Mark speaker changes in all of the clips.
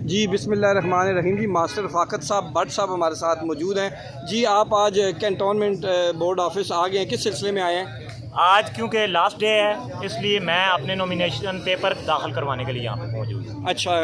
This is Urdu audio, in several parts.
Speaker 1: جی بسم اللہ الرحمن الرحیم. جی ماسٹر رفاقت صاحب بٹ صاحب ہمارے ساتھ موجود ہیں. جی آپ آج کنٹونمنٹ بورڈ آفس آ گئے ہیں, کس سلسلے میں آئے ہیں؟
Speaker 2: آج کیونکہ لاسٹ ڈے ہے اس لیے میں اپنے نومینیشن پیپر داخل کروانے کے لیے یہاں پہ موجود ہوں.
Speaker 1: اچھا,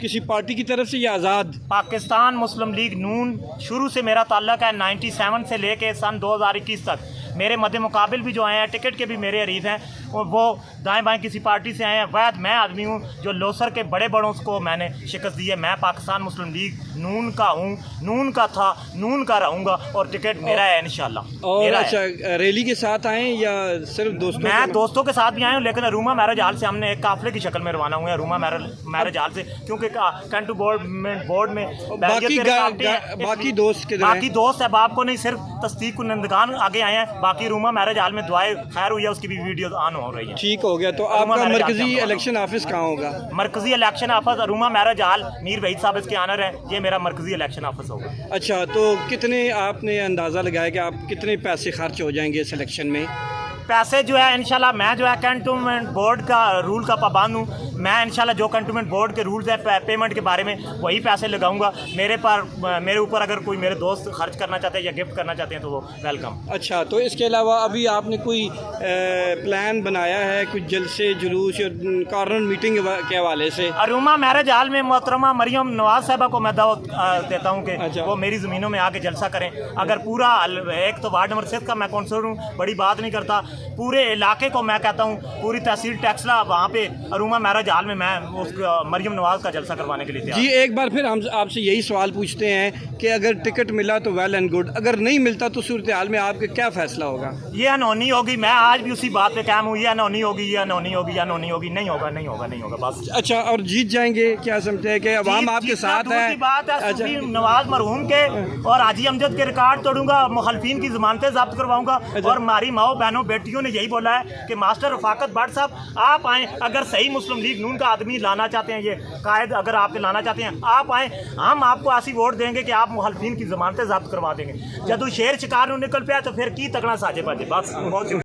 Speaker 1: کسی پارٹی کی طرف سے یا آزاد؟
Speaker 2: پاکستان مسلم لیگ نون شروع سے میرا تعلق ہے 97 سے لے کے سن 2021 تک. میرے مد مقابل بھی جو آئے ہیں ٹکٹ کے بھی میرے حریف ہیں, وہ دائیں بائیں کسی پارٹی سے آئے ہیں. واحد میں آدمی ہوں جو لوسر کے بڑے بڑوں کو میں نے شکست دی ہے. میں پاکستان مسلم لیگ نون کا ہوں, نون کا تھا, نون کا رہوں گا, اور ٹکٹ میرا ہے انشاءاللہ.
Speaker 1: اور اچھا, ریلی کے ساتھ آئے ہیں یا صرف دوستوں؟
Speaker 2: میں دوستوں کے ساتھ بھی آیا ہوں, لیکن روما میرج ہال سے ہم نے ایک قافلے کی شکل میں روانہ ہوئے ہیں روما میرج ہال سے, کیونکہ کنٹو بورڈ میں
Speaker 1: باقی
Speaker 2: دوست احباب کو نہیں, صرف تصدیق کنندگان آگے آئے ہیں. باقی روما میرج ہال میں دعائیں خیر ہوئی ہے, اس کی بھی ویڈیوز آن ہو رہی ہیں.
Speaker 1: ٹھیک ہو گیا. تو آپ کا مرکزی الیکشن آفس کہاں ہوگا؟
Speaker 2: مرکزی الیکشن آفس روما میرج ہال, میر وحید صاحب اس کے آنر ہیں. یہ میرا مرکزی الیکشن آفس ہوگا.
Speaker 1: اچھا, تو کتنے آپ نے اندازہ لگایا کہ آپ کتنے پیسے خرچ ہو جائیں گے اس الیکشن میں؟
Speaker 2: پیسے جو ہے انشاءاللہ میں جو ہے کنٹونمنٹ بورڈ کا رول کا پابند ہوں. میں انشاءاللہ جو کنٹونمنٹ بورڈ کے رولز ہیں پیمنٹ کے بارے میں وہی پیسے لگاؤں گا. میرے اوپر اگر کوئی میرے دوست خرچ کرنا چاہتے ہیں یا گفٹ کرنا چاہتے ہیں تو وہ ویلکم.
Speaker 1: اچھا, تو اس کے علاوہ ابھی آپ نے کوئی پلان بنایا ہے, کوئی جلسے جلوس یا کارنر میٹنگ کے حوالے سے؟
Speaker 2: روما میرج ہال میں محترمہ مریم نواز صاحبہ کو میں دعوت دیتا ہوں کہ وہ میری زمینوں میں آ کے جلسہ کریں. اگر پورا ایک تو وارڈ نمبر 6 کا میں کونسلر ہوں, بڑی بات نہیں کرتا, پورے علاقے کو میں کہتا ہوں, پوری تحصیل ٹیکسلا وہاں پہ روما میرج ہال میں اس مریم نواز کا جلسہ کروانے کے لیے تیار.
Speaker 1: جی ایک بار پھر ہم آپ سے یہی سوال پوچھتے ہیں کہ اگر ٹکٹ ملا تو ویل اینڈ گڈ, اگر نہیں ملتا تو صورتحال میں آپ کا کیا فیصلہ ہوگا؟
Speaker 2: یہ انہونی ہوگی. میں آج بھی اسی بات پہ قائم ہوں, یہ انہونی ہوگی, یہ انہونی ہوگی, یہ انہونی ہوگی. نہیں ہوگا, نہیں ہوگا, نہیں ہوگا بس.
Speaker 1: اچھا, اور جیت جائیں گے کیا سمجھتے ہیں کہ عوام آپ کے ساتھ ہے؟
Speaker 2: بات ہے صوفی نواز مرحوم کے اور حاجی امجد کے ریکارڈ توڑوں گا, مخالفین کی ضمانتیں ضبط کرواؤں گا. اور ہماری ماؤں بہنوں بیٹیوں نے یہی بولا ہے کہ ماسٹر رفاقت بٹ صاحب آپ آئیں, اگر صحیح مسلم لیگ نون کا آدمی لانا چاہتے ہیں, یہ قائد اگر آپ لانا چاہتے ہیں آپ آئیں, ہم آپ کو ایسی ووٹ دیں گے کہ آپ مخالفین کی ضمانتیں ضبط کروا دیں گے. جدو شیر شکار نکل پیا تو پھر کی تکنا ساجے باجے. بس بہت